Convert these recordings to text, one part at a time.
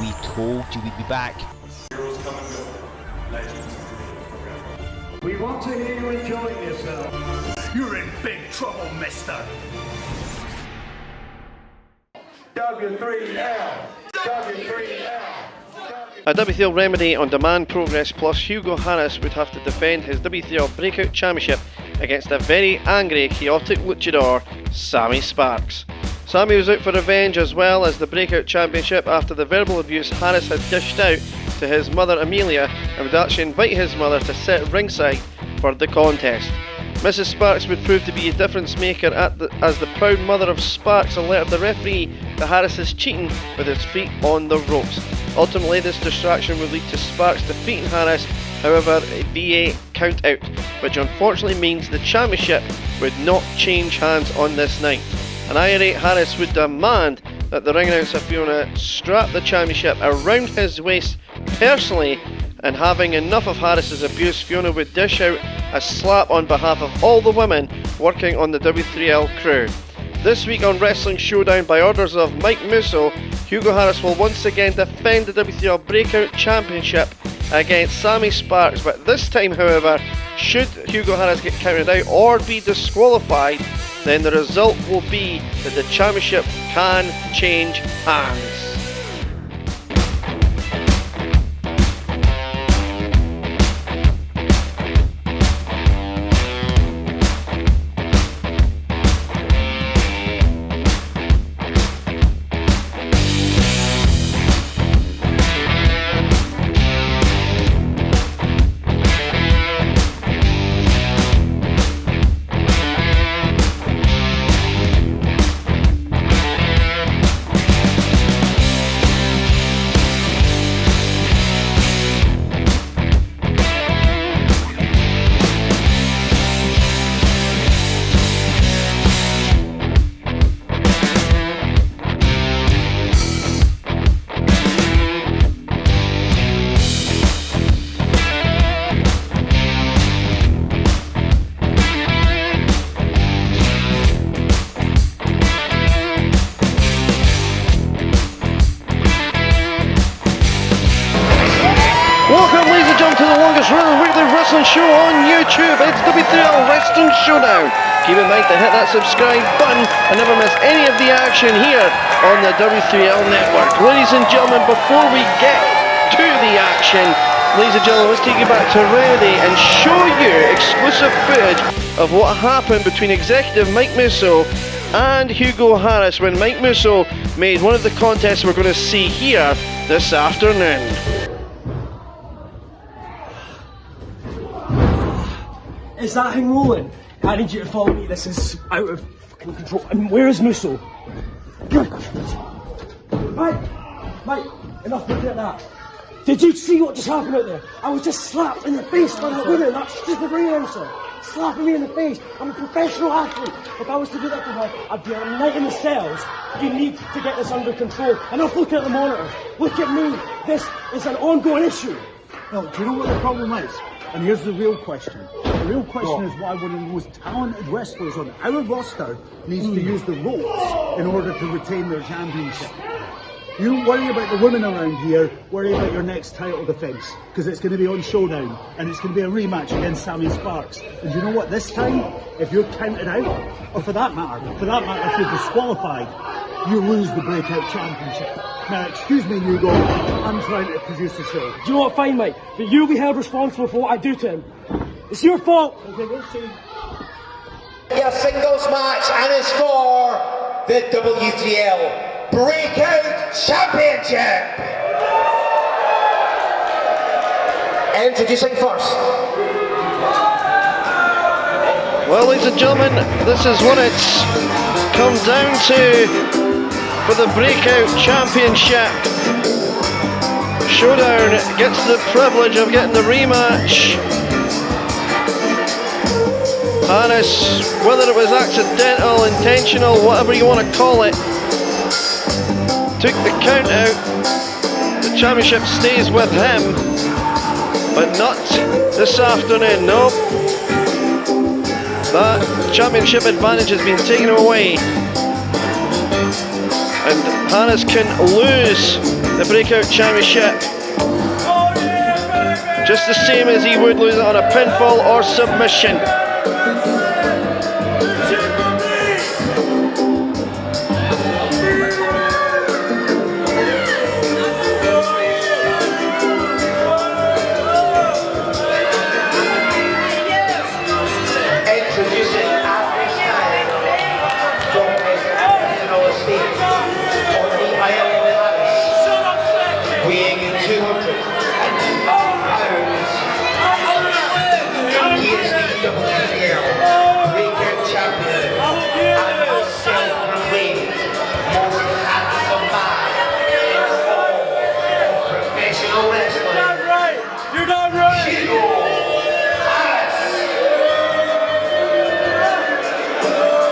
We told you we'd be back. We want to hear you enjoying yourself. You're in big trouble, mister. W3L. W3L. A W3L remedy on Demand Progress Plus, Hugo Harris would have to defend his W3L BreakOut Championship against a very angry, chaotic luchador, Sami Sparx. Sami was out for revenge as well as the BreakOut Championship after the verbal abuse Harris had dished out to his mother Amelia, and would actually invite his mother to sit ringside for the contest. Mrs. Sparx would prove to be a difference maker as the proud mother of Sparx alerted the referee that Harris is cheating with his feet on the ropes. Ultimately, this distraction would lead to Sparx defeating Harris, however, a VA count out, which unfortunately means the championship would not change hands on this night. An irate Harris would demand that the ring announcer Fiona strap the championship around his waist personally, and having enough of Harris's abuse, Fiona would dish out a slap on behalf of all the women working on the W3L crew. This week on Wrestling Showdown, by orders of Mike Musso, Hugo Harris will once again defend the W3L BreakOut Championship against Sami Sparx, but this time, however, should Hugo Harris get counted out or be disqualified, then the result will be that the championship can change hands. Welcome, ladies and gentlemen, to the longest running weekly wrestling show on YouTube. It's W3L Wrestling Showdown. Keep in mind to hit that subscribe button and never miss any of the action here on the W3L network. Ladies and gentlemen, before we get to the action, ladies and gentlemen, let's take you back to Remedy and show you exclusive footage of what happened between executive Mike Musso and Hugo Harris when Mike Musso made one of the contests we're going to see here this afternoon. Is that thing rolling? I need you to follow me. This is out of fucking control. And where is Musso? Mike, enough looking at that. Did you see what just happened out there? I was just slapped in the face by that woman, that stupid ring announcer. Slapping me in the face. I'm a professional athlete. If I was to do that to her, I'd be a night in the cells. You need to get this under control. Enough looking at the monitor. Look at me. This is an ongoing issue. No, do you know what the problem is? And here's the real question. The real question is why one of the most talented wrestlers on our roster needs to use the ropes in order to retain their championship. You worry about the women around here, worry about your next title defence, because it's going to be on Showdown, and it's going to be a rematch against Sami Sparx. And you know what, this time, if you're counted out, or for that matter, if you're disqualified, you lose the BreakOut Championship. Now, excuse me, Hugo, I'm trying to produce a show. Do you know what, fine, Mike, but you'll be held responsible for what I do to him. It's your fault. Okay, we'll see. A singles match, and it's for the W3L BreakOut Championship. Introducing first. Well, ladies and gentlemen, this is what it's come down to for the BreakOut Championship. Showdown gets the privilege of getting the rematch. Harris, whether it was accidental, intentional, whatever you want to call it, took the count out. The championship stays with him, but not this afternoon. Nope. That championship advantage has been taken away. And Harris can lose the Breakout Championship just the same as he would lose it on a pinfall or submission.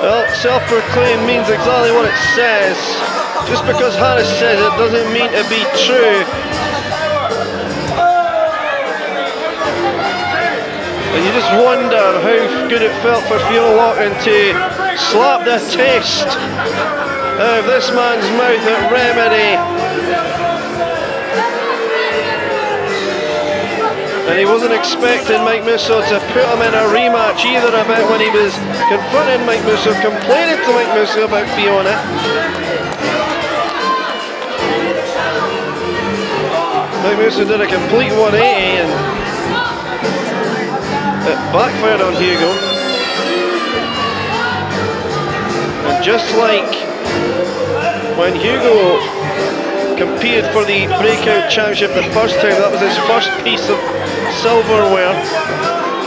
Well, self-proclaimed means exactly what it says. Just because Harris says it doesn't mean to be true. And you just wonder how good it felt for Fiona Loughlin to slap the taste out of this man's mouth at Remedy. And he wasn't expecting Mike Musso to put him in a rematch either about when he was confronting Mike Musso, complaining to Mike Musso about Fiona. Mike Musso did a complete 180 and it backfired on Hugo. And just like when Hugo competed for the Breakout Championship the first time, that was his first piece of silverware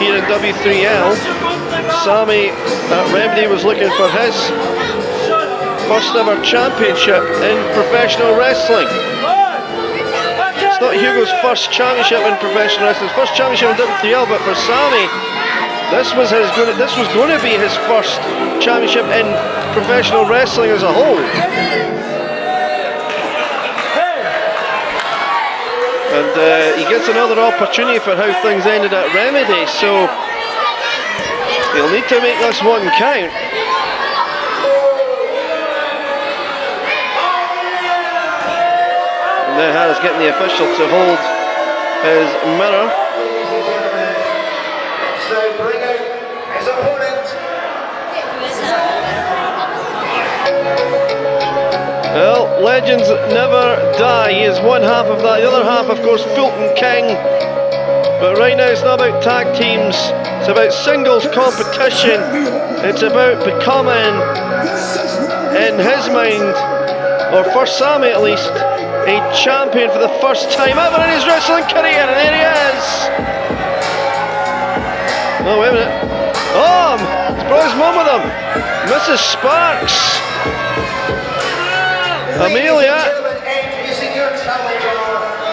here in W3L. Sami at Remedy was looking for his first ever championship in professional wrestling. It's not Hugo's first championship in professional wrestling, his first championship in W3L, but for Sami, this was going to be his first championship in professional wrestling as a whole. And he gets another opportunity for how things ended at Remedy, so he'll need to make this one count. And then Harris getting the official to hold his mirror. So bring out his opponent. Well, legends never die. He is one half of that. The other half, of course, Fulton King. But right now it's not about tag teams. It's about singles competition. It's about becoming, in his mind, or for Sami at least, a champion for the first time ever in his wrestling career. And there he is. Oh, wait a minute. Oh, it's brought his mum with him. Mrs. Sparx. Amelia. Introducing your challenger,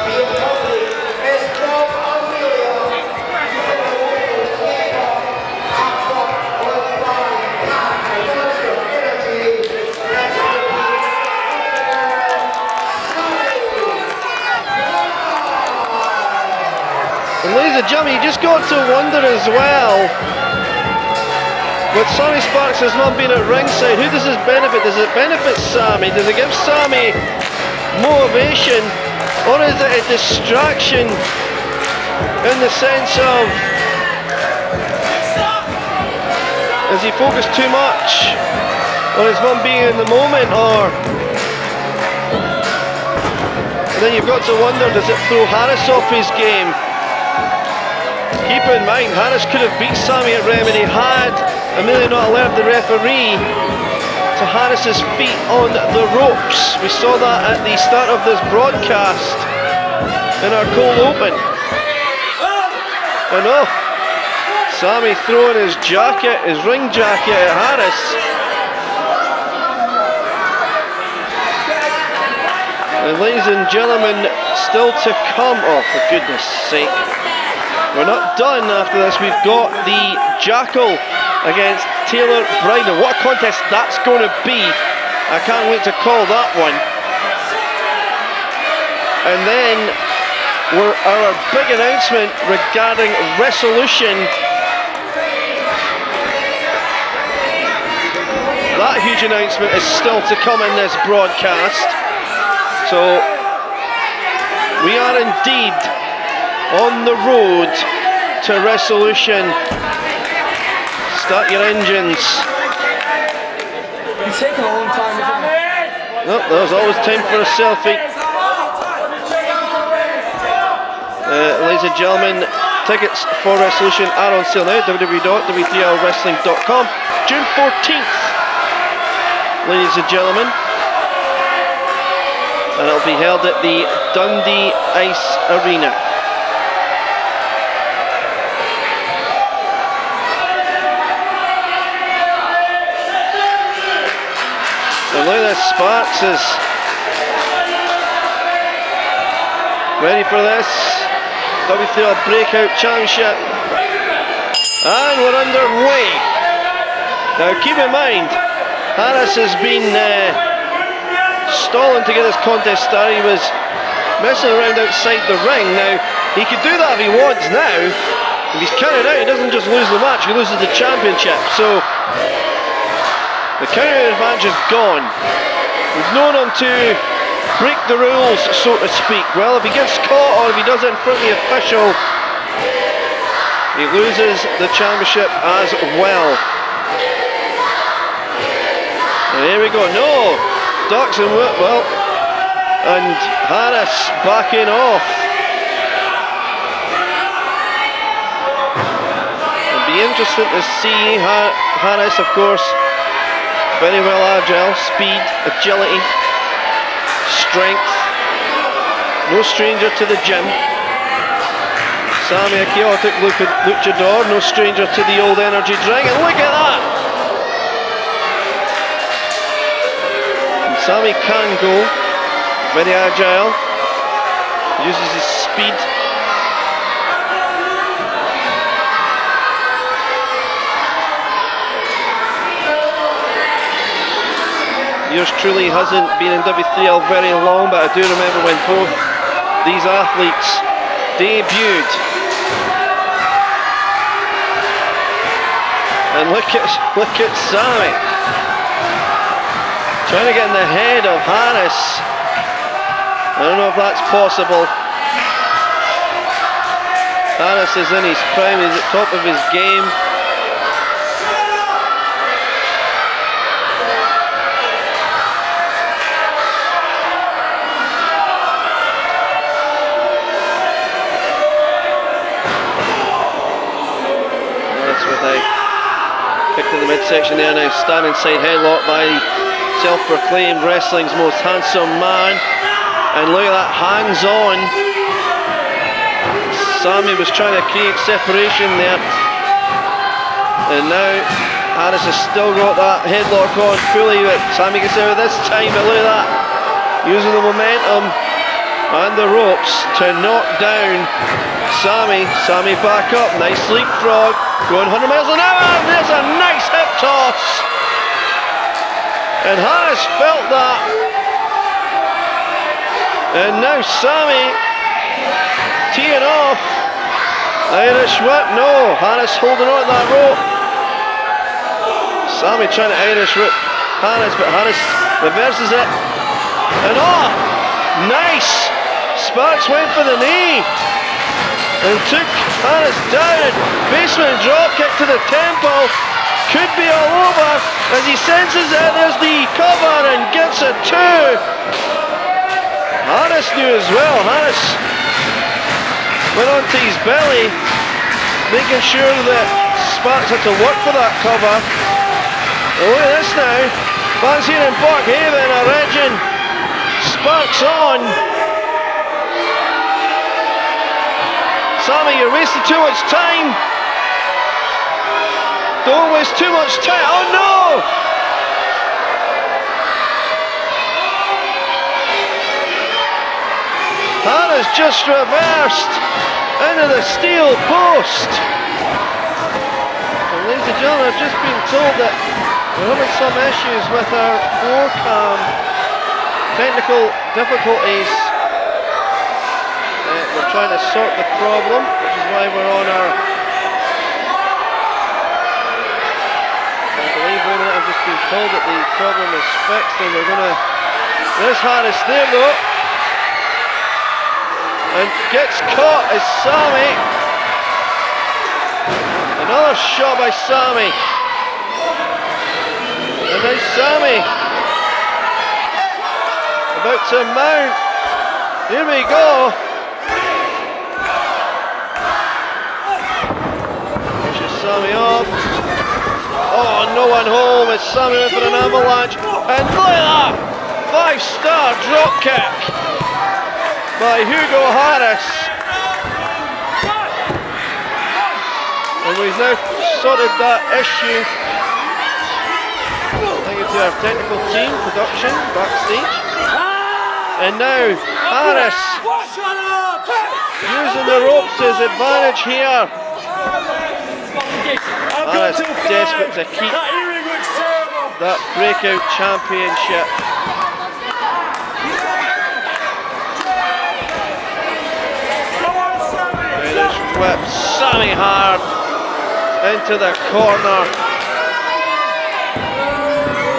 the opponent is from Amelia. And ladies and gentlemen, you just got to wonder as well, with Sami Sparx's mum being at ringside, who does this benefit? Does it benefit Sami? Does it give Sami motivation? Or is it a distraction in the sense of, is he focused too much on his mum being in the moment? Or, and then you've got to wonder, does it throw Harris off his game? Keep in mind, Harris could have beat Sami at Remedy had Amelia not allowed the referee to Harris's feet on the ropes. We saw that at the start of this broadcast in our cold open. And oh, Sami throwing his jacket, his ring jacket at Harris. And ladies and gentlemen, still to come, oh for goodness sake. We're not done after this. We've got the Jackal against Taylor Bryden. What a contest that's going to be. I can't wait to call that one. And then our big announcement regarding Wrestlution That huge announcement is still to come in this broadcast. So we are indeed on the road to Wrestlution. Start your engines. It's taking a long time, isn't it? No, there's always time for a selfie. Ladies and gentlemen, tickets for Wrestlution are on sale now. www.w3lwrestling.com. June 14th, ladies and gentlemen, and it'll be held at the Dundee Ice Arena. And look at this, Sparx is ready for this W3L BreakOut Championship, and we're underway. Now keep in mind, Harris has been stalling to get this contest started. He was messing around outside the ring. Now he could do that if he wants now. If he's counted out, he doesn't just lose the match, he loses the championship. So the counter advantage is gone. We've known him to break the rules, so to speak. Well, if he gets caught or if he does it in front of the official, he loses the championship as well. And here we go. No! Ducks and well, and Harris backing off. It'll be interesting to see Harris, of course, very well agile, speed, agility, strength, no stranger to the gym. Sami, a chaotic luchador, no stranger to the old energy drink, and look at that! And Sami can go, very agile, uses his speed. Yours truly hasn't been in W3L very long, but I do remember when both these athletes debuted. And look at Sami trying to get in the head of Harris. I don't know if that's possible. Harris is in his prime, he's at the top of his game. Kick to the midsection there now, standing side headlock by self-proclaimed wrestling's most handsome man. And look at that, hands on. Sami was trying to create separation there. And now Harris has still got that headlock on fully, but Sami gets out of this time, but look at that. Using the momentum and the ropes to knock down Sami. Sami back up, nice leapfrog, going 100 miles an hour, and there's a nice hip toss. And Harris felt that. And now Sami teeing off. Irish whip, no, Harris holding on to that rope. Sami trying to Irish whip Harris, but Harris reverses it. And oh, nice! Sparx went for the knee and took Harris down. Basement drop kick to the temple. Could be all over as he senses it. There's the cover and gets it too. Harris knew as well. Harris went onto his belly, making sure that Sparx had to work for that cover. And look at this now. Fans here in Parkhaven are edging Sparx on. Sami, you're wasting too much time. Don't waste too much time. Oh no! Harris just reversed into the steel post. And ladies and gentlemen, I've just been told that we're having some issues with our floor cam. Technical difficulties. We're trying to sort the problem, which is why we're on our... I believe, wait a minute, I've just been told that the problem is fixed and we're gonna... There's Harris there though. And gets caught is Sami. Another shot by Sami. And now Sami about to mount. Here we go. Pushes Sami off. Oh, no one home as Sami went for an avalanche. And look at that! 5-star drop kick by Hugo Harris. And we've now sorted that issue. Thank you to our technical team, production, backstage. And now Harris using the ropes to his advantage here. Harris desperate to keep that breakout championship. It is whipped Sami hard into the corner.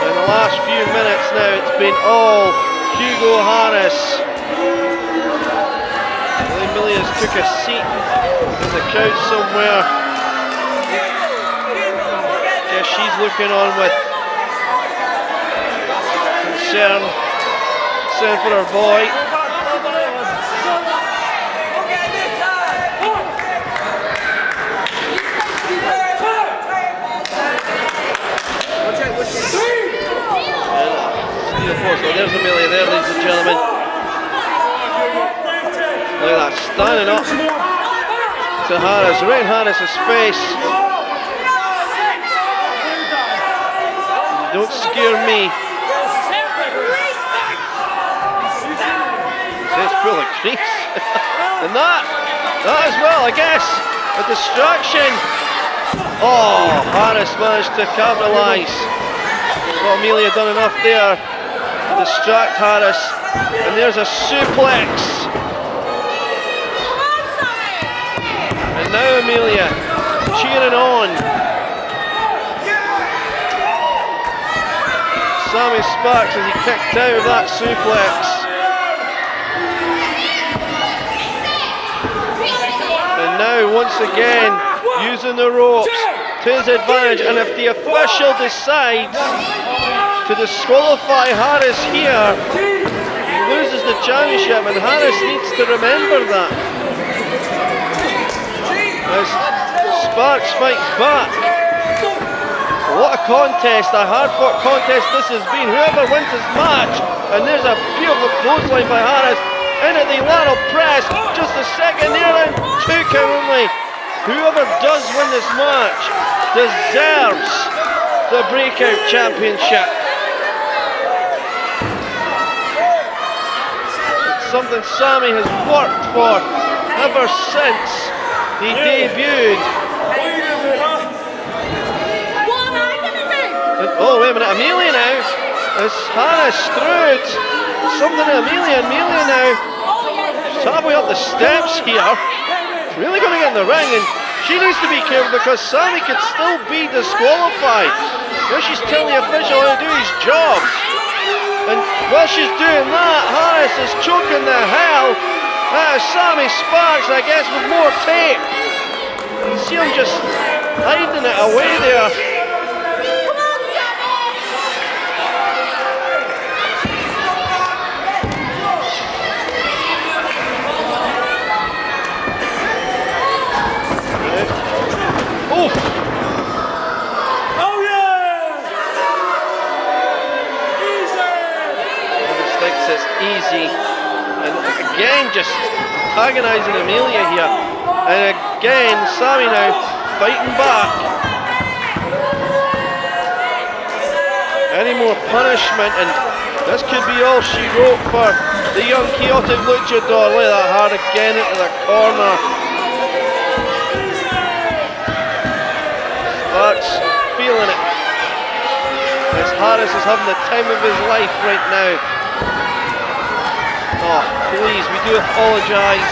In the last few minutes now, it's been all Hugo Harris. Amelia's took a seat in the couch somewhere. Guess she's looking on with concern for her boy. There's Amelia there, ladies and gentlemen. Look at that, standing up to Harris, right in Harris's face. Don't scare me. It's full of creeps. And that as well, I guess, a distraction. Oh, Harris managed to capitalise. Well, Amelia done enough there. Distract Harris, and there's a suplex. And now Amelia cheering on. Sami Sparx as he kicked out of that suplex. And now once again using the ropes to his advantage, and if the official decides to disqualify Harris here, he loses the championship, and Harris needs to remember that. As Sparx fights back. What a contest, a hard-fought contest this has been. Whoever wins this match, and there's a beautiful clothesline by Harris into the lateral press, just a second there, and 2 count only. Whoever does win this match deserves the Breakout Championship. Something Sami has worked for ever since he debuted. And, oh, wait a minute, Amelia now. As Harris through it. Something to Amelia. Amelia now. She's halfway up the steps here. Really going to get in the ring, and she needs to be careful because Sami could still be disqualified. Now she's telling the official how to do his job. And while she's doing that, Harris is choking the hell out of Sami Sparx, I guess, with more tape. You see him just hiding it away there. Oh! It's easy, and again just antagonising Amelia here, and again Sami now fighting back. Any more punishment, and this could be all she wrote for the young chaotic luchador. Look at that, hard again into the corner. Sparx feeling it as Harris is having the time of his life right now. Oh, please, we do apologise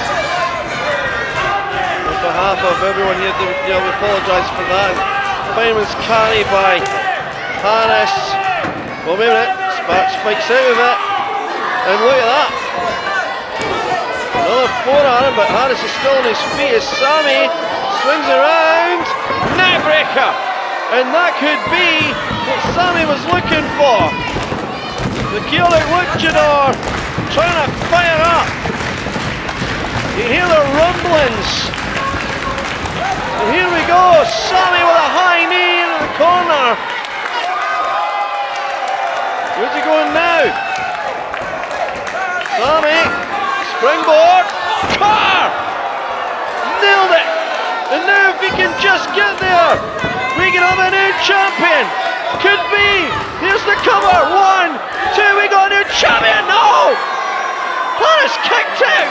on behalf of everyone here. We apologise for that. Fireman's carry by Harris. Well, wait a minute. Sparx spikes out of it. And look at that. Another forearm, but Harris is still on his feet as Sami swings around. Neckbreaker. And that could be what Sami was looking for. The chaotic luchador trying to fire up. You hear the rumblings. And here we go, Sami with a high knee into the corner. Where's he going now? Sami, springboard, car! Nailed it! And now if he can just get there, we can have a new champion. Could be. Here's the cover. 1, 2, we got a new champion. No! Harris kicked out.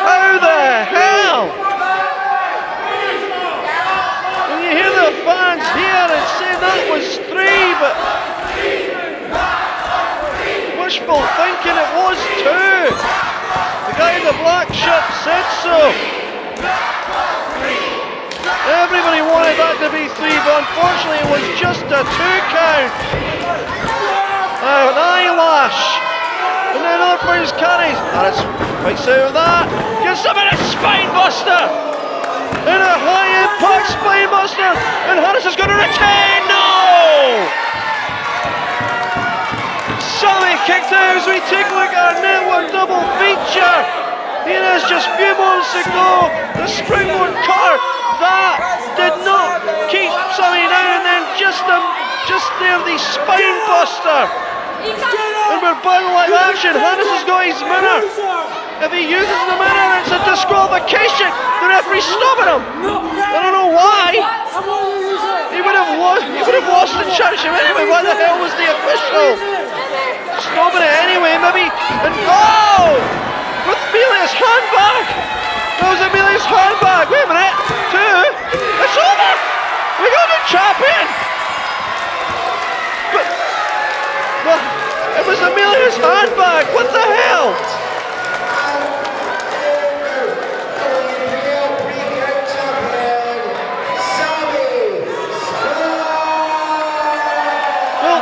How the hell? And you hear the fans here and say that was 3, but wishful thinking, it was 2. The guy in the black shirt said so. Everybody wanted that to be 3, but unfortunately it was just a 2 count. An eyelash. And then another point carries. Harris fights out of that. Gives him a spine buster. And a high impact spine buster. And Harris is going to retain. No! Sami kicked out as we take a look at our network double feature. Here is just a few moments ago. The springboard car. That did not keep Sami down, and then just there the spine buster. And we're battle like action. Harris has got his mirror. If he uses the mirror, it's a disqualification. The referee's stopping him. I don't know why. He would have lost the championship anyway. Why the hell was the official stopping it anyway? Maybe. And oh! With Amelia's handbag. That was Amelia's handbag. Wait a minute. 2. It's over. We got the champion. But it was Amelia's handbag. What the hell? W3L BreakOut Champion, Sami Sparx. Well,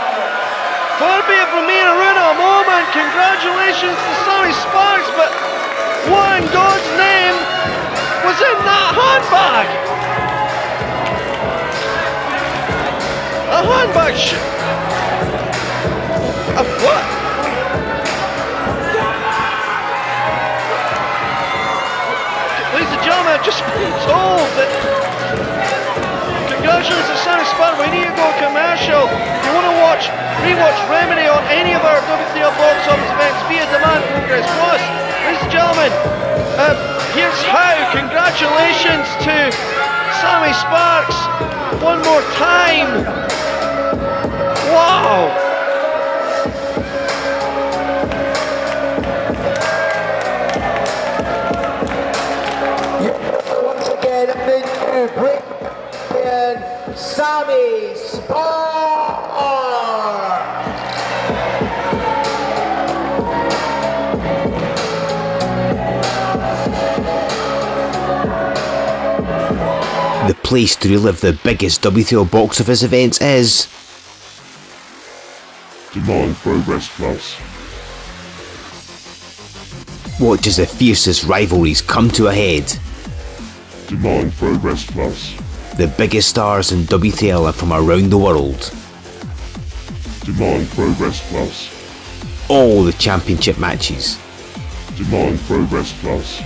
far be it from me to ruin a moment. Congratulations to Sami Sparx, but what in God's name was in that handbag? A handbag of what? Ladies and gentlemen, I've just been told that congratulations to Sami Sparx. We need to go commercial. If you want to rewatch Remedy on any of our W3L box office events via Demand Progress Plus, ladies and gentlemen, here's how. Congratulations to Sami Sparx one more time. Wow. Once again, the new break Sami Sparx. The place to relive the biggest W3L box office events is Demand Progress Plus. watch as the fiercest rivalries come to a head. Demand Progress Plus. The biggest stars in W3L are from around the world. Demand Progress Plus. All the championship matches. Demand Progress Plus.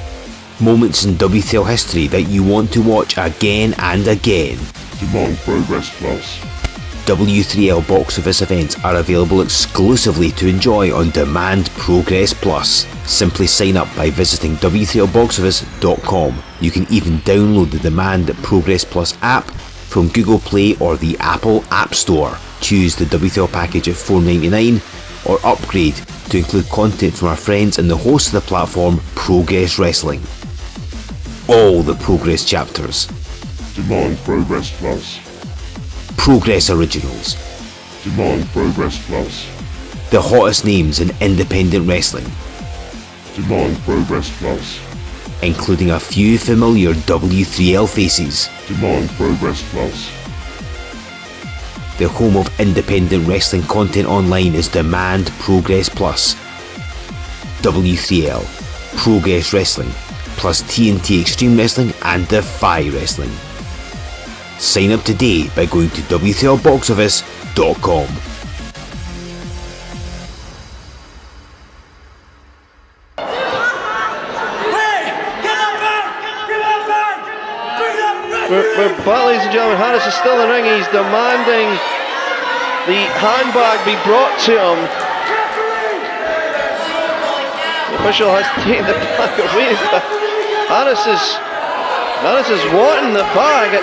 Moments in W3L history that you want to watch again and again. Demand Progress Plus. W3L box office events are available exclusively to enjoy on Demand Progress Plus. Simply sign up by visiting W3LBoxOffice.com. You can even download the Demand Progress Plus app from Google Play or the Apple App Store. Choose the W3L package at $4.99 or upgrade to include content from our friends and the host of the platform, Progress Wrestling. All the Progress chapters. Demand Progress Plus. Progress Originals. Demand Progress Plus. The hottest names in independent wrestling, Demand Progress Plus. including a few familiar W3L faces. Demand Progress Plus. The home of independent wrestling content online is Demand Progress Plus. W3L, Progress Wrestling, plus TNT Extreme Wrestling and Defy Wrestling. Sign up today by going to W3LBoxOffice.com. We're back, ladies and gentlemen. Harris is still in the ring. He's demanding the handbag be brought to him. The official has taken the bag away. Harris is wanting the bag.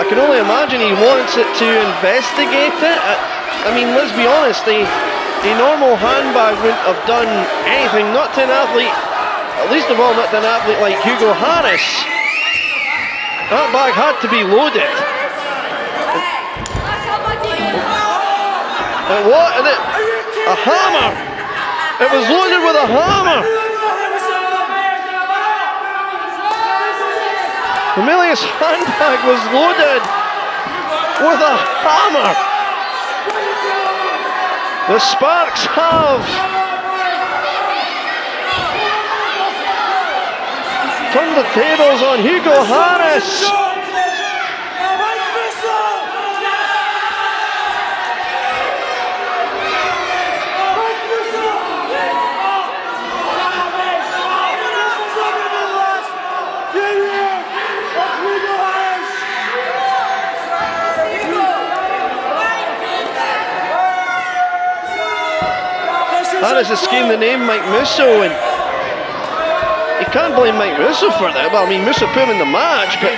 I can only imagine he wants it to investigate it. I mean, let's be honest, a normal handbag wouldn't have done anything, not to an athlete, at least of all not to an athlete like Hugo Harris. That bag had to be loaded. And what? A hammer! It was loaded with a hammer! Amelia's handbag was loaded with a hammer! The Sparx have turned the tables on Hugo Harris! Harris has screamed the name Mike Musso, and you can't blame Mike Musso for that. Well, I mean, Musso put him in the match, but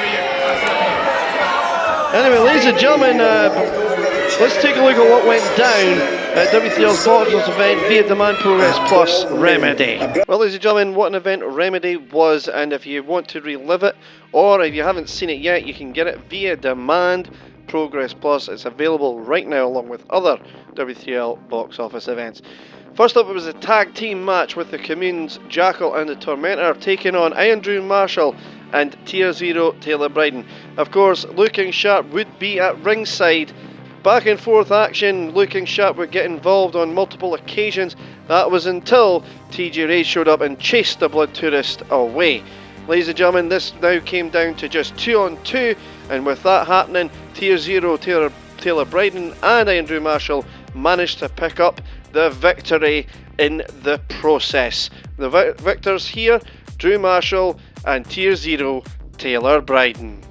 anyway, ladies and gentlemen, let's take a look at what went down at W3L's Boxers event via Demand Progress Plus Remedy. Well, ladies and gentlemen, what an event Remedy was, and if you want to relive it, or if you haven't seen it yet, you can get it via Demand Progress Plus. It's available right now along with other W3L box office events. First up, it was a tag team match with the Communes, Jackal and the Tormentor taking on Andrew Marshall and Tier 0 Taylor Bryden. Of course, Looking Sharp would be at ringside. Back and forth action, Looking Sharp would get involved on multiple occasions. That was until TJ Rage showed up and chased the Blood Tourist away. Ladies and gentlemen, this now came down to just 2-on-2, and with that happening, Tier 0 Taylor Bryden and Andrew Marshall managed to pick up the victory in the process. The victors here, Drew Marshall and Tier 0 Taylor Bryden.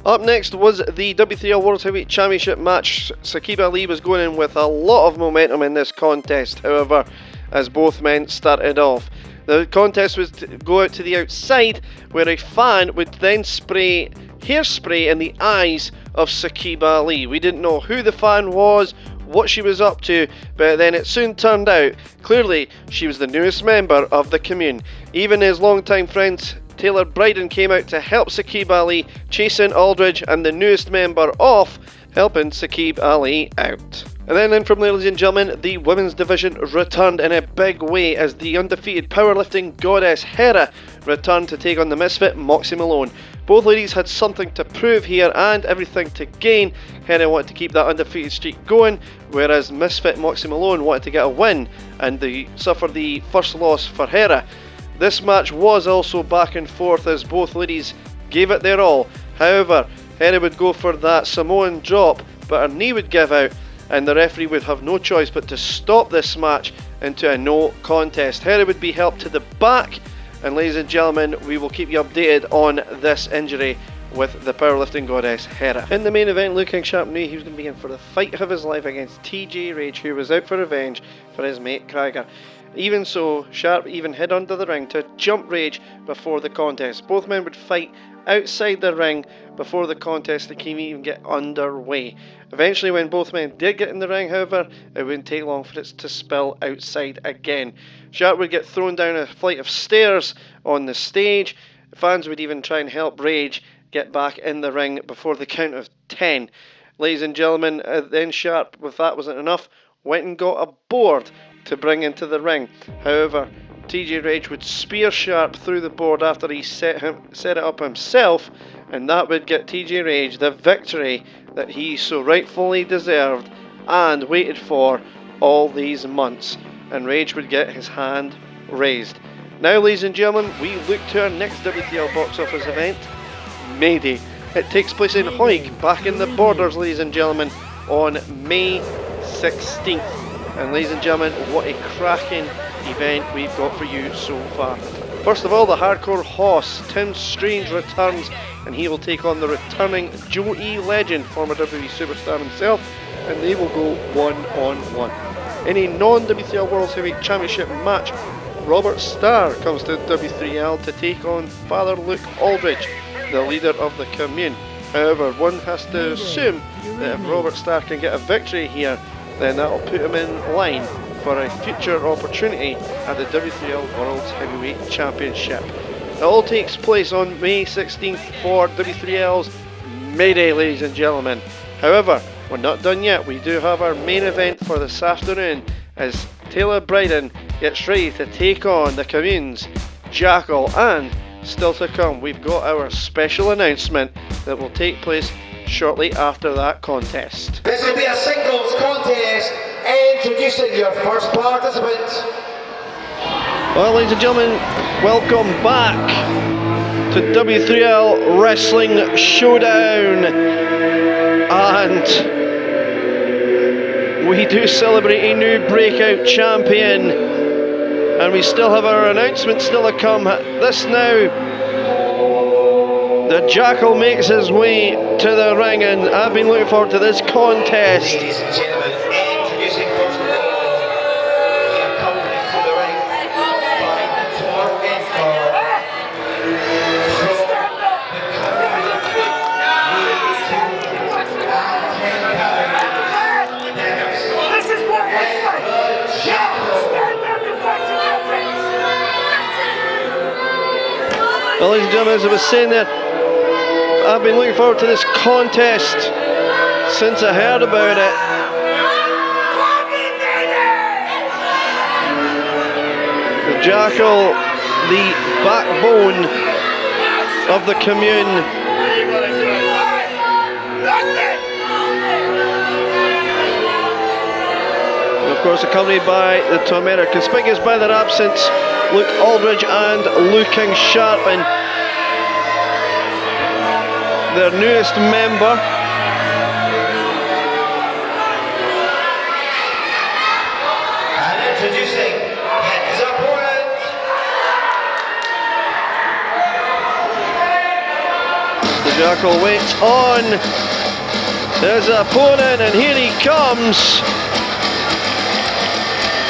Up next was the W3L World Heavyweight Championship match. Saqib Ali was going in with a lot of momentum in this contest, however, as both men started off. The contest was to go out to the outside, where a fan would then spray hairspray in the eyes of Saqib Ali. We didn't know who the fan was, what she was up to, but then it soon turned out clearly she was the newest member of the Commune. Even his longtime friend Taylor Bryden came out to help Saqib Ali, chasing Aldridge and the newest member off, helping Saqib Ali out. And then in from there, ladies and gentlemen, the women's division returned in a big way as the undefeated powerlifting goddess Hera returned to take on the misfit Moxie Malone. Both ladies had something to prove here and everything to gain. Hera wanted to keep that undefeated streak going, whereas misfit Moxie Malone wanted to get a win, and they suffered the first loss for Hera. This match was also back and forth as both ladies gave it their all. However, Hera would go for that Samoan drop, but her knee would give out, and the referee would have no choice but to stop this match into a no contest. Hera would be helped to the back, and ladies and gentlemen, we will keep you updated on this injury with the powerlifting goddess Hera. In the main event, Looking Sharp knew he was going to be in for the fight of his life against TJ Rage, who was out for revenge for his mate Krieger. Even so, Sharp even hid under the ring to jump Rage before the contest. Both men would fight outside the ring before the contest that can even get underway. Eventually, when both men did get in the ring, however, it wouldn't take long for it to spill outside again. Sharp would get thrown down a flight of stairs on the stage. Fans would even try and help Rage get back in the ring before the count of 10. Ladies and gentlemen, then Sharp, if that wasn't enough, went and got a board to bring into the ring. However, TJ Rage would spear Sharp through the board after he set it up himself, and that would get TJ Rage the victory that he so rightfully deserved and waited for all these months, and Rage would get his hand raised. Now, ladies and gentlemen, we look to our next W3L box office event, Mayday. It takes place in Hawick, back in the Borders, ladies and gentlemen, on May 16th. And ladies and gentlemen, what a cracking event we've got for you so far. First of all, the Hardcore Hoss, Tim Strange, returns, and he will take on the returning Joe E. Legend, former WWE superstar himself, and they will go one-on-one. In a non-W3L World Heavyweight Championship match, Robert Starr comes to W3L to take on Father Luke Aldridge, the leader of the Commune. However, one has to assume that if Robert Starr can get a victory here, then that will put him in line for a future opportunity at the W3L World Heavyweight Championship. It all takes place on May 16th for W3L's Mayday, ladies and gentlemen. However, we're not done yet. We do have our main event for this afternoon as Taylor Bryden gets ready to take on the Commune's Jackal, and still to come, we've got our special announcement that will take place shortly after that contest. This will be a singles contest. Introducing your first participant. Well, ladies and gentlemen, welcome back to W3L Wrestling Showdown, and we do celebrate a new breakout champion, and we still have our announcement still to come. This now, the Jackal makes his way to the ring, and I've been looking forward to this contest. Ladies and gentlemen, introducing first of all, the accompanying to the ring by the tormentor from the Well, ladies and gentlemen, as I was saying there, I've been looking forward to this contest since I heard about it. The Jackal, the backbone of the Commune. And of course, accompanied by the tormentor, conspicuous by their absence, Luke Aldridge and Luking Sharpen, their newest member. And introducing his opponent. The Jackal waits on. There's the opponent, and here he comes.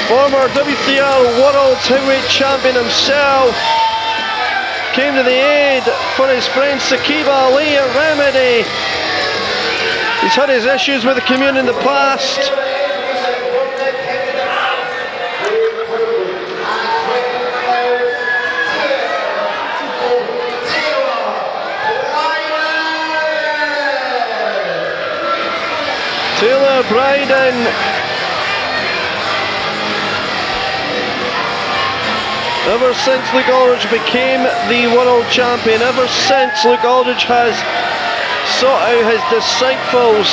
Former W3L World Heavyweight Champion himself came to the aid for his friend Sakib Ali at Remedy. He's had his issues with the Commune in the past. Taylor Bryden. Ever since Luke Aldridge became the world champion, ever since Luke Aldridge has sought out his disciples,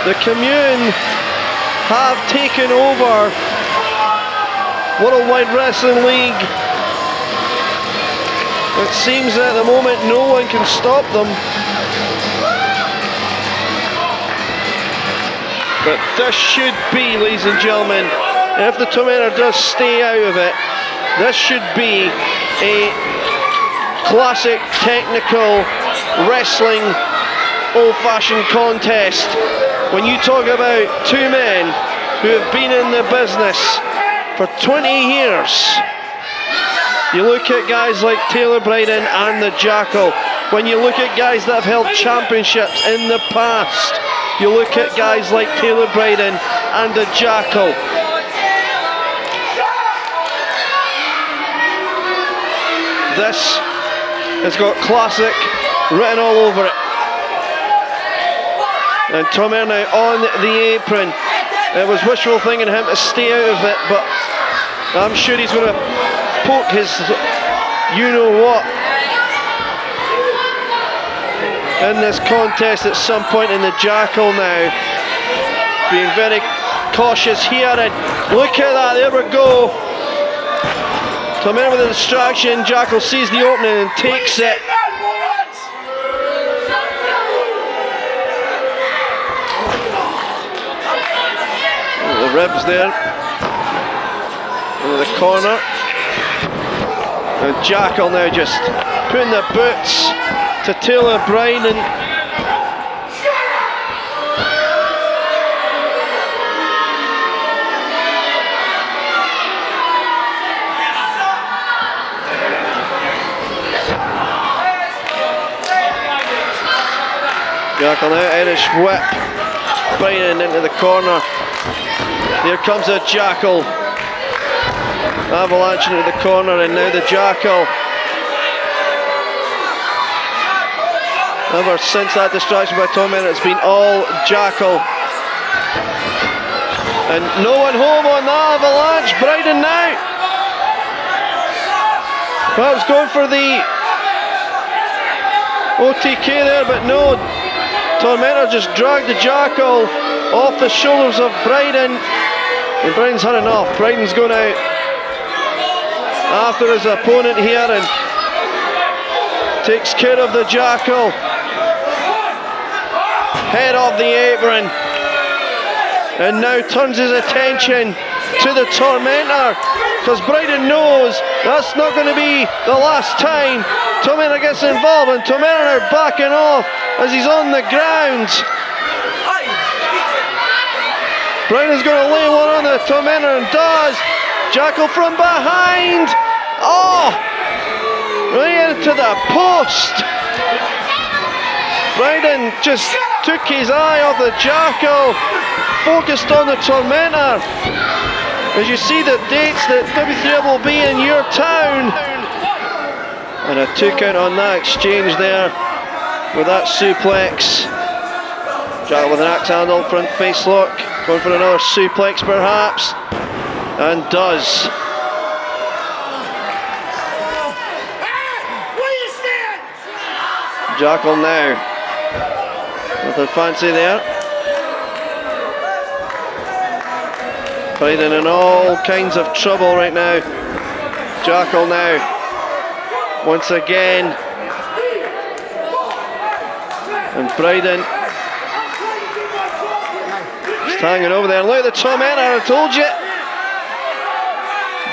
the Commune have taken over Worldwide Wrestling League. It seems that at the moment no one can stop them. But this should be, ladies and gentlemen, if the tormentor does stay out of it, this should be a classic technical wrestling old-fashioned contest. When you talk about two men who have been in the business for 20 years, you look at guys like Taylor Bryden and the Jackal. When you look at guys that have held championships in the past, you look at guys like Taylor Bryden and the Jackal. This has got classic written all over it. And Tom Air now on the apron. It was wishful thinking him to stay out of it, but I'm sure he's going to poke his you-know-what. in this contest at some point in the Jackal now. Being very cautious here, and look at that, there we go. Commune with a distraction, Jackal sees the opening and takes it. The ribs there, into the corner. And Jackal now just putting the boots to Taylor Bryden. Jackal now, Irish whip, Bryden into the corner. Here comes a Jackal. Avalanche into the corner, and now the Jackal. Ever since that distraction by Tormentor, it's been all Jackal. And no one home on the Avalanche. Bryden now. Perhaps going for the OTK there, but no. Tormentor just dragged the Jackal off the shoulders of Bryden. And Bryden's had enough. Bryden's going out after his opponent here and takes care of the Jackal. Head off the apron. And now turns his attention to the Tormentor, because Bryden knows that's not going to be the last time Tormentor gets involved, and Tormentor now backing off as he's on the ground. Bryden's going to lay one on the Tormentor, and does. Jackal from behind. Oh! Right into the post. Bryden just took his eye off the Jackal, focused on the Tormentor. As you see the dates that W3L will be in your town. And a 2 count on that exchange there with that suplex. Jackal with an axe handle, front face lock, going for another suplex perhaps, and does. Jackal now, nothing fancy there. Bryden in all kinds of trouble right now. Jackal now, once again. And Bryden just hanging over there. Look at the Tormentor, I told you.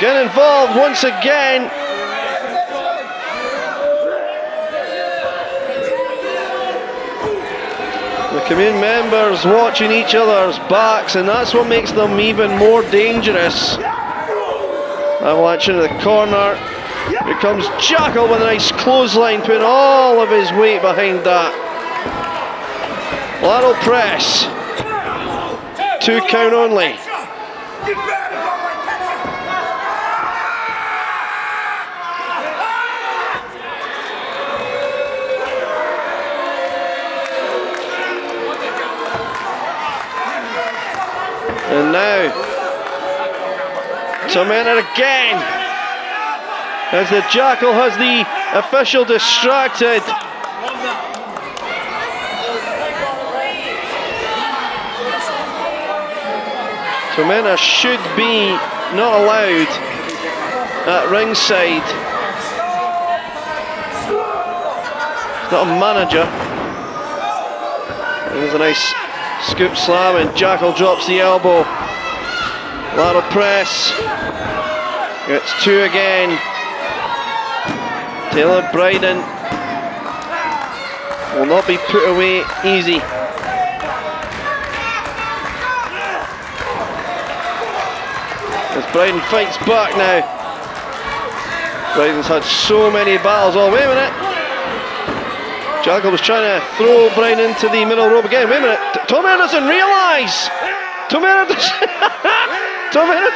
Get involved once again. The Commune members watching each other's backs, and that's what makes them even more dangerous. Avalanche into the corner. Here comes Jackal with a nice clothesline, putting all of his weight behind that. Lateral press. 2 count only. And now, Tormentor again, as the Jackal has the official distracted. Tormentor should be not allowed at ringside. He's not a manager. There's a nice scoop slam, and Jackal drops the elbow. Lateral press. Gets 2 again. Taylor Bryden will not be put away easy. As Bryden fights back now. Bryden's had so many battles. Oh, wait a minute. Jackal was trying to throw Bryden into the middle rope again. Wait a minute. Tormentor doesn't realise. Tormentor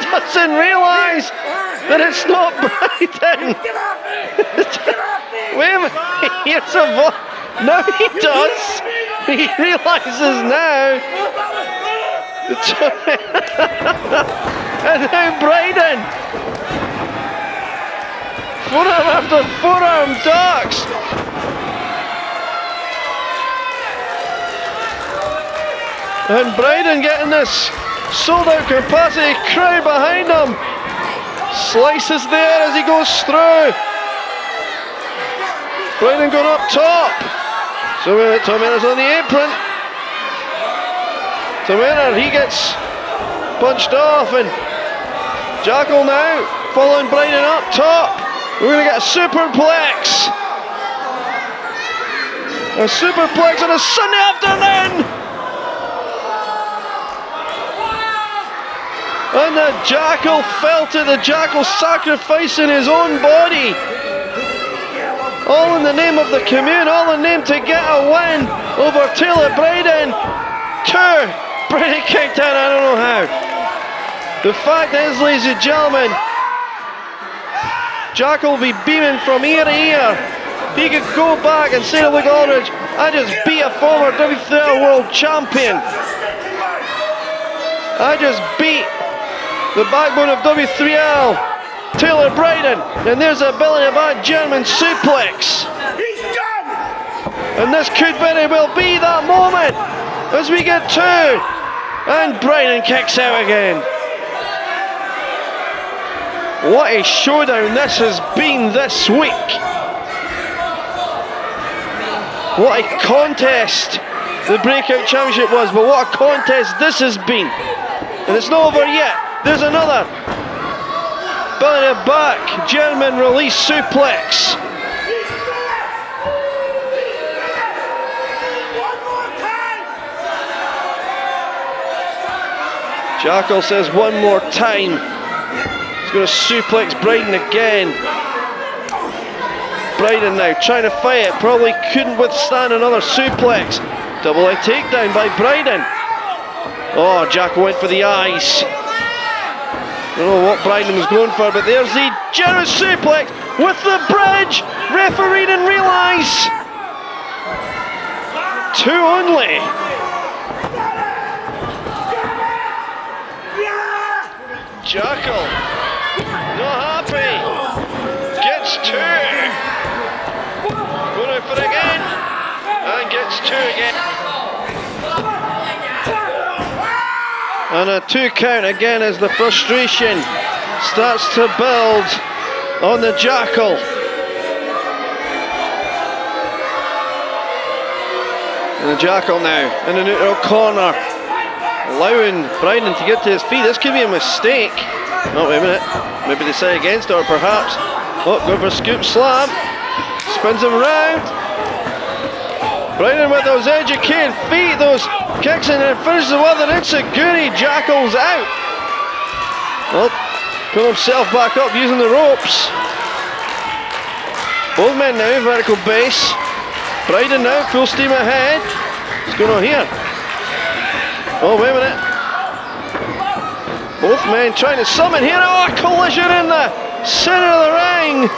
doesn't realise that it's not Bryden. Wait a minute. Here's a voice. No, he does. He realises now. And now Bryden. Forearm after forearm ducks. And Bryden getting this sold out capacity crowd behind him. Slices there as he goes through. Bryden going up top. So Tom Enner's on the apron. Tom Enner, he gets punched off, and Jackal now following Bryden up top. We're going to get a superplex. A superplex on a Sunday afternoon. And the Jackal felt it. The Jackal sacrificing his own body. All in the name of the Commune, all in the name to get a win over Taylor Bryden. 2. Bryden kicked out, I don't know how. The fact is, ladies and gentlemen, Jackal will be beaming from ear to ear. He could go back and say to Luke Aldridge, I just beat a former W3L World Champion. I just beat the backbone of W3L, Taylor Bryden, and there's the ability of that German suplex. He's done! And this could very well be that moment as we get 2. And Bryden kicks out again. What a showdown this has been this week. What a contest the Breakout Championship was, but what a contest this has been. And it's not over yet. There's another belly to back German release suplex. Jackal says one more time. He's going to suplex Bryden again. Bryden now trying to fight it, probably couldn't withstand another suplex. Double leg takedown by Bryden. Oh, Jackal went for the eyes. I don't know what Bryden was going for, but there's the generous suplex with the bridge. Referee didn't realise. 2 only. Jackal, not happy. Gets 2. Going for it again. And gets 2 again. And a 2 count again as the frustration starts to build on the Jackal. And the Jackal now in the neutral corner, allowing Bryden to get to his feet. This could be a mistake. Oh, wait a minute. Maybe they say against, or perhaps. Oh, go for a scoop slam. Spins him round. Bryden with those educated feet, those kicks, and then finishes with an Inseguri. Jackal's out. Well, put himself back up using the ropes. Both men now, vertical base. Bryden now, full steam ahead. What's going on here? Oh, wait a minute. Both men trying to summon here. Oh, a collision in the center of the ring.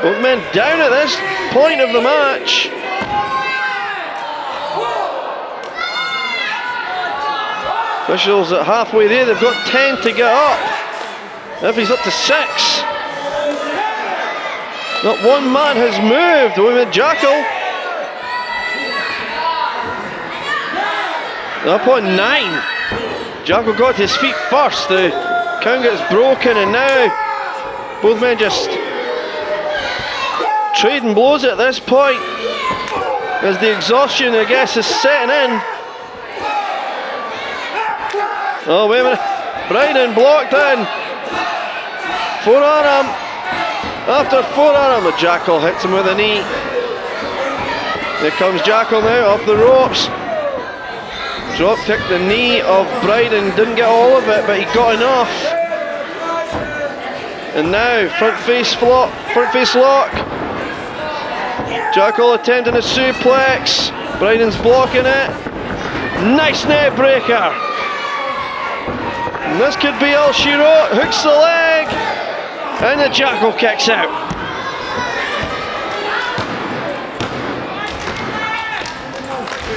Both men down at this point of the match. Officials at halfway there, they've got 10 to get up. If he's up to 6. Not one man has moved with Jackal. Up on 9. Jackal got to his feet first. The count gets broken, and now both men just trading blows at this point as the exhaustion, I guess, is setting in. Oh, wait a minute. Bryden blocked in. Forearm. After forearm, the Jackal hits him with a knee. Here comes Jackal now off the ropes. Drop kicked the knee of Bryden. Didn't get all of it, but he got enough. And now front face lock. Jackal attempting a suplex. Bryden's blocking it. Nice net breaker. And this could be all she wrote. Hooks the leg. And the Jackal kicks out.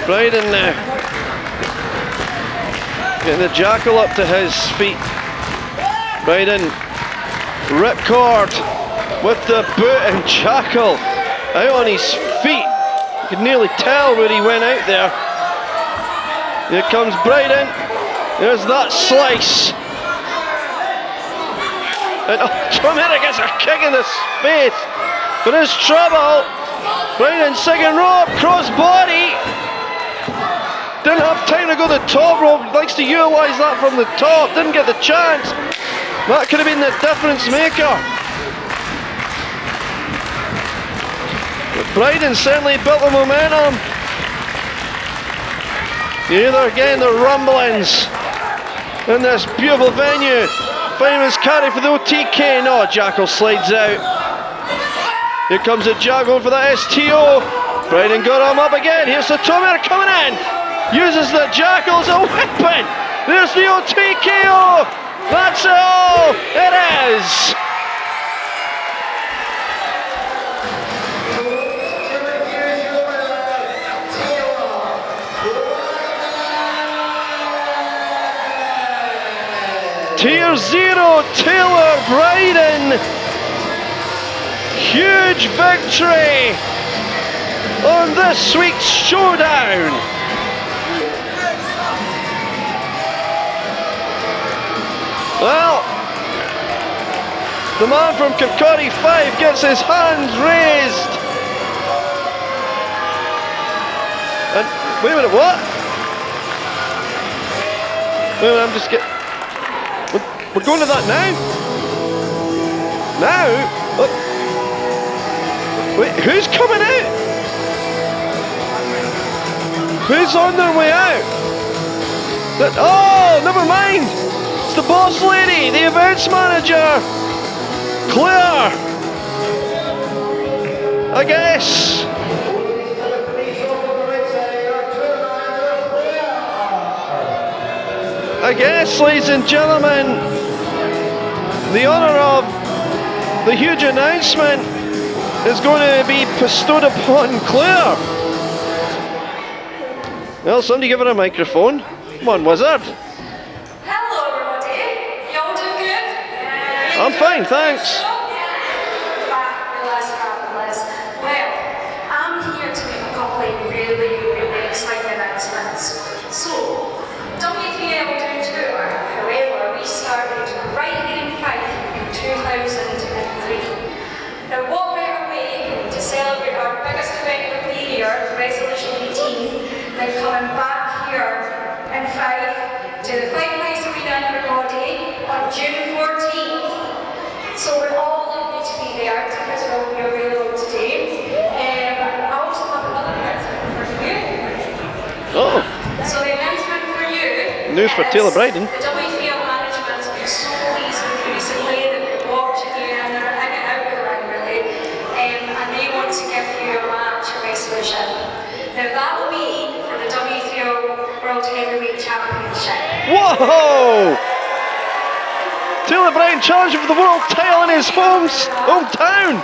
Bryden now. Getting the Jackal up to his feet. Bryden, ripcord. with the boot, and Jackal out on his feet. You could nearly tell where he went out there. Here comes Bryden. There's that slice. And Commune gets a kick in the face. There is trouble. Bryden second rope, cross body. Didn't have time to go the top rope. Likes to utilise that from the top. Didn't get the chance. That could have been the difference maker. But Bryden certainly built the momentum. You hear there again the rumblings in this beautiful venue. Famous carry for the OTK. No, Jackal slides out. Here comes the Jackal for the STO. Bryden got him up again. Here's the Commune coming in. Uses the Jackal as a weapon. There's the OTKO. That's all it is. Tier 0, Taylor Bryden. Huge victory on this week's showdown. Well, the man from Kirkcaldy 5 gets his hands raised. And wait a minute, what? Wait a minute, I'm just getting... We're going to that now? Now? What? Wait, who's coming out? Who's on their way out? Oh, never mind. It's the boss lady, the events manager, Claire. I guess. Ladies and gentlemen, the honour of the huge announcement is going to be bestowed upon Claire. Well, somebody give her a microphone. Come on, wizard. Hello, everybody. You all doing good? I'm fine, thanks. Fabulous. Well, I'm here to make a couple of really exciting announcements. So, W3L Tour, however, we started right here in Fife in 2003. Now, what better way to celebrate our biggest event of the year, Wrestlution XVIII, than coming back here in Fife to the Fife Place Arena in Kirkcaldy on June 14th. So we're all looking to be there. Tickets will be available today. I also have another announcement for you. Oh. So the announcement for you. News for Taylor Bryden. The W3L management has been so pleased with you recently that they're watching you and they're hanging out with you really. And they want to give you a match at Wrestlution. Now that will be for the W3L World Heavyweight Championship. Whoa! Taylor Bryden challenging for the world title in his hometown.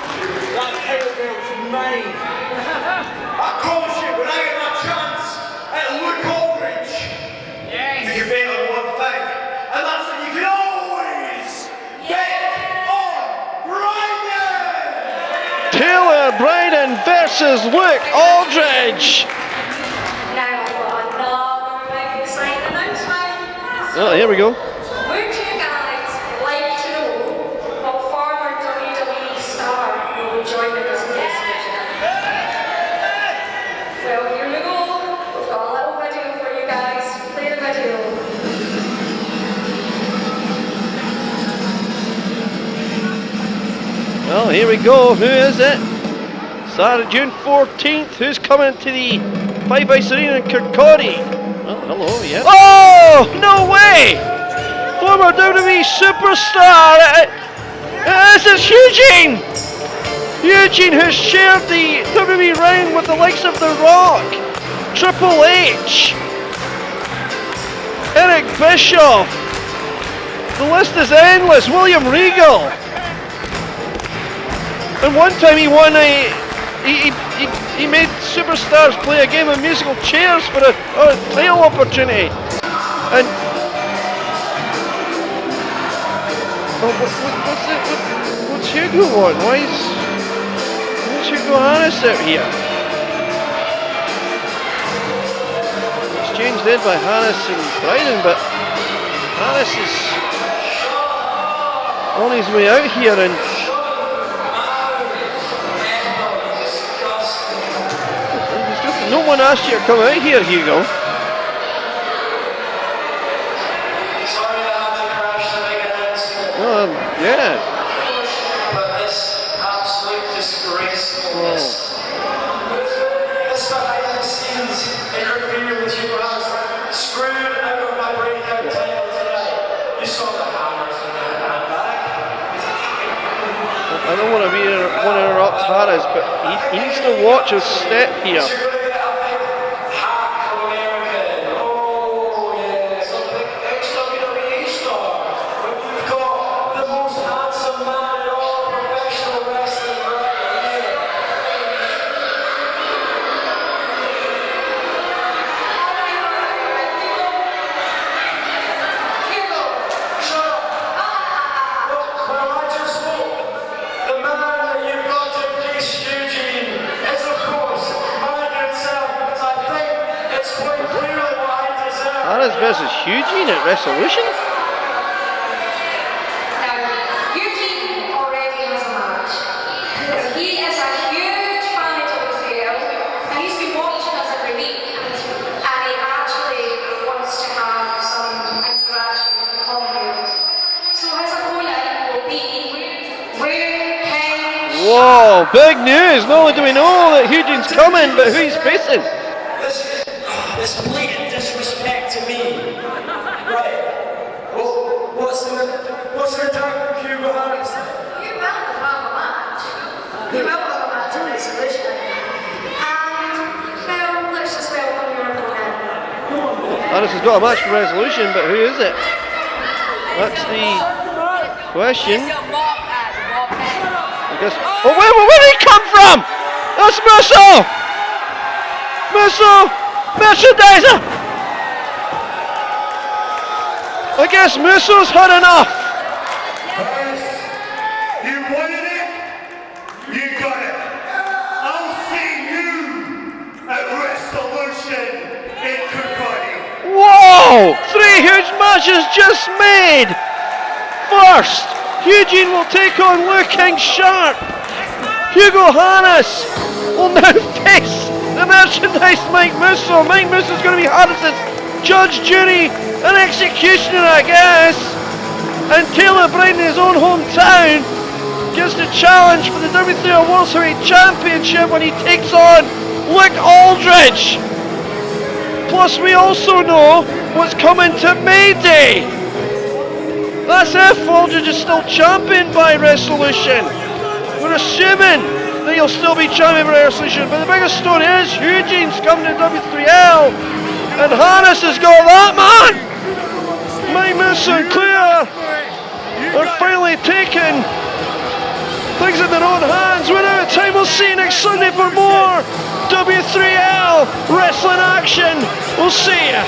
That title belt's mine. I promise you, when I get my chance at Luke Aldridge, you can bet on one thing, and that's that you can always bet on Bryden! Taylor Bryden versus Luke Aldridge. Now another big exciting announcement. Oh, here we go. Would you guys like to know what former WWE star will be joining us in this mission? Well, here we go. We've got a little video for you guys. Play the video. Well, here we go. Who is it? Saturday, June 14th. Who's coming to the Five Ice Arena in Kirkcaldy? Oh, hello, yeah. Oh, no way! Former WWE superstar. This is Eugene! Eugene, who shared the WWE reign with the likes of The Rock, Triple H, Eric Bischoff. The list is endless. William Regal. And one time he won he made superstars play a game of musical chairs for a title opportunity. And what's Hugo on? Why is Hugo Harris out here? Exchange led by Harris and Bryden, but Harris is on his way out here, and no one asked you to come out here, Hugo. Yeah. But this absolute disgracefulness. This behind the scenes interfere with you guys. Screwed out of my breakout title tonight. You saw the hammers in the handbag. I don't want to interrupt Harris, but he needs to watch his step here. Versus Eugene at Wrestlution? Now, Eugene already has a match. He is a huge fan of W3L, and he's been watching us every week, and he actually wants to have some interaction with the Commune. So his opponent will be King. Whoa, big news! Not only do we know that Eugene's coming, but who he's facing. This blatant disrespect to me. Right. Well, what's the attack for Hugo Harris? You will have a match. You will have a match in Wrestlution. And, well, let's just welcome your opponent. Harris has got a match for Wrestlution, but who is it? That's the question. I guess. Oh, where did he come from? That's Musso! Merchandiser! I guess Musso's had enough. You wanted it, you got it. I'll see you at Wrestlution XVIII. Whoa! 3 huge matches just made. First, Eugene will take on Looking Sharp. Hugo Harris will now face the merchandise Mike Musso. Mike Musso's going to be Harris's judge, jury, and executioner, I guess. And Taylor Bryden, in his own hometown, gets the challenge for the W3L World Series Championship when he takes on Luke Aldridge. Plus, we also know what's coming to May Day. That's if Aldridge is still champion by Wrestlution. We're assuming that he'll still be champion by Wrestlution, but the biggest story is Eugene's coming to W3L, and Harris has got that man. Mike Musso and Claire are finally taking things in their own hands. We're out of time. We'll see you next Sunday for more W3L wrestling action. We'll see ya.